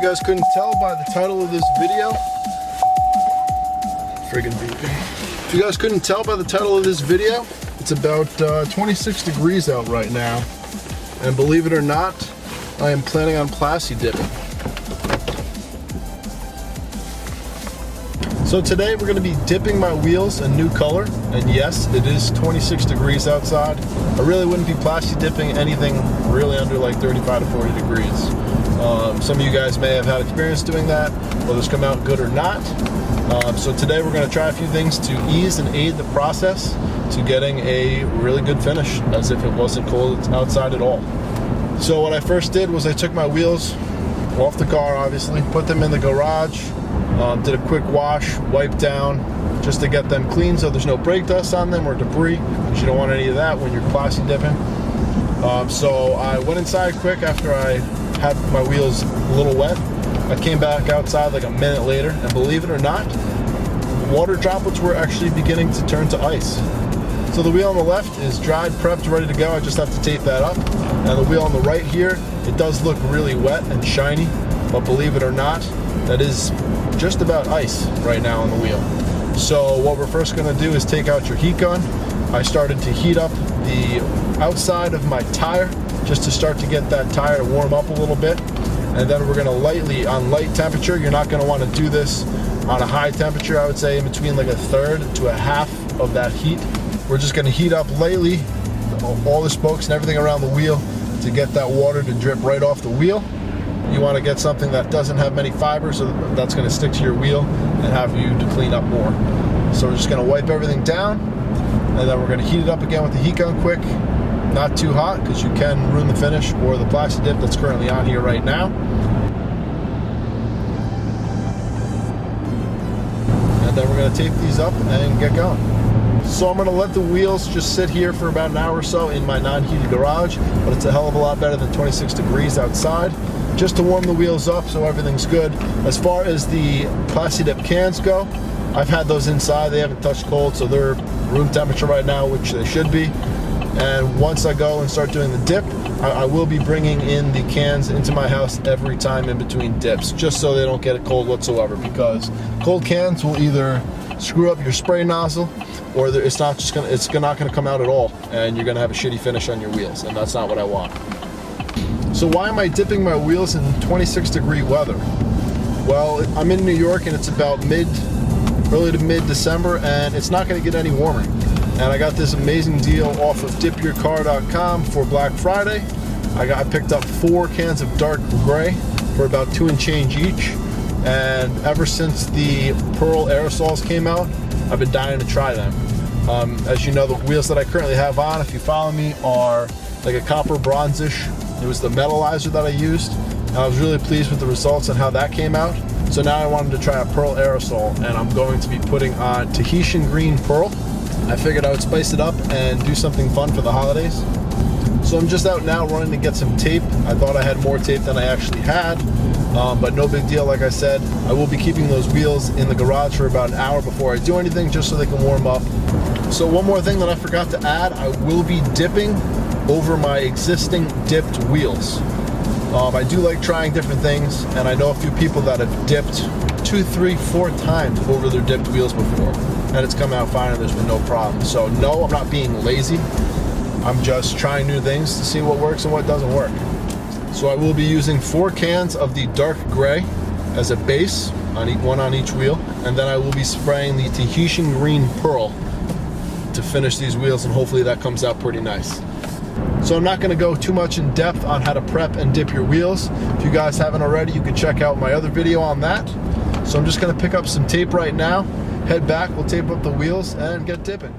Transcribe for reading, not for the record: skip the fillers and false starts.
guys couldn't tell by the title of this video, friggin' beeping. If you guys couldn't tell by the title of this video, it's about 26 degrees out right now. And believe it or not, I am planning on plasti dipping. So today we're going to be dipping my wheels a new color, and yes, it is 26 degrees outside. I really wouldn't be plasti dipping anything really under like 35 to 40 degrees. Some of you guys may have had experience doing that, whether it's come out good or not. So today we're going to try a few things to ease and aid the process to getting a really good finish, as if it wasn't cold outside at all. So what I first did was I took my wheels off the car, obviously, put them in the garage, did a quick wash, wipe down, just to get them clean so there's no brake dust on them or debris, because you don't want any of that when you're plasti dipping. So I went inside quick after I had my wheels a little wet. I came back outside like a minute later, and believe it or not, water droplets were actually beginning to turn to ice. So the wheel on the left is dried, prepped, ready to go. I just have to tape that up. And the wheel on the right here, it does look really wet and shiny, but believe it or not, that is just about ice right now on the wheel. So what we're first gonna do is take out your heat gun. I started to heat up the outside of my tire just to start to get that tire to warm up a little bit. And then we're gonna lightly, on light temperature, you're not gonna wanna do this on a high temperature. I would say in between like a third to a half of that heat. We're just gonna heat up lightly all the spokes and everything around the wheel to get that water to drip right off the wheel. You wanna get something that doesn't have many fibers, so that's gonna stick to your wheel and have you to clean up more. So we're just gonna wipe everything down, and then we're gonna heat it up again with the heat gun quick. Not too hot, because you can ruin the finish or the plasti dip that's currently on here right now. And then we're gonna tape these up and get going. So I'm gonna let the wheels just sit here for about an hour or so in my non-heated garage, but it's a hell of a lot better than 26 degrees outside, just to warm the wheels up so everything's good. As far as the plasti dip cans go, I've had those inside. They haven't touched cold, so they're room temperature right now, which they should be. And once I go and start doing the dip, I will be bringing in the cans into my house every time in between dips, just so they don't get it cold whatsoever, because cold cans will either screw up your spray nozzle, or it's not gonna come out at all, and you're gonna have a shitty finish on your wheels, and that's not what I want. So why am I dipping my wheels in 26 degree weather? Well, I'm in New York, and it's about early to mid-December, and it's not gonna get any warmer. And I got this amazing deal off of dipyourcar.com for Black Friday. I picked up 4 cans of dark gray for about $2 and change each. And ever since the Pearl aerosols came out, I've been dying to try them. As you know, the wheels that I currently have on, if you follow me, are like a copper bronzish. It was the metallizer that I used, and I was really pleased with the results and how that came out. So now I wanted to try a Pearl aerosol, and I'm going to be putting on Tahitian green Pearl. I figured I would spice it up and do something fun for the holidays. So I'm just out now running to get some tape. I thought I had more tape than I actually had, but no big deal. Like I said, I will be keeping those wheels in the garage for about an hour before I do anything, just so they can warm up. So one more thing that I forgot to add, I will be dipping over my existing dipped wheels. I do like trying different things, and I know a few people that have dipped 2, 3, 4 times over their dipped wheels before, and it's come out fine and there's been no problem. So no, I'm not being lazy. I'm just trying new things to see what works and what doesn't work. So I will be using 4 cans of the dark gray as a base, one on each wheel, and then I will be spraying the Tahitian green Pearl to finish these wheels, and hopefully that comes out pretty nice. So I'm not going to go too much in depth on how to prep and dip your wheels. If you guys haven't already, you can check out my other video on that. So I'm just going to pick up some tape right now, head back, we'll tape up the wheels and get dipping.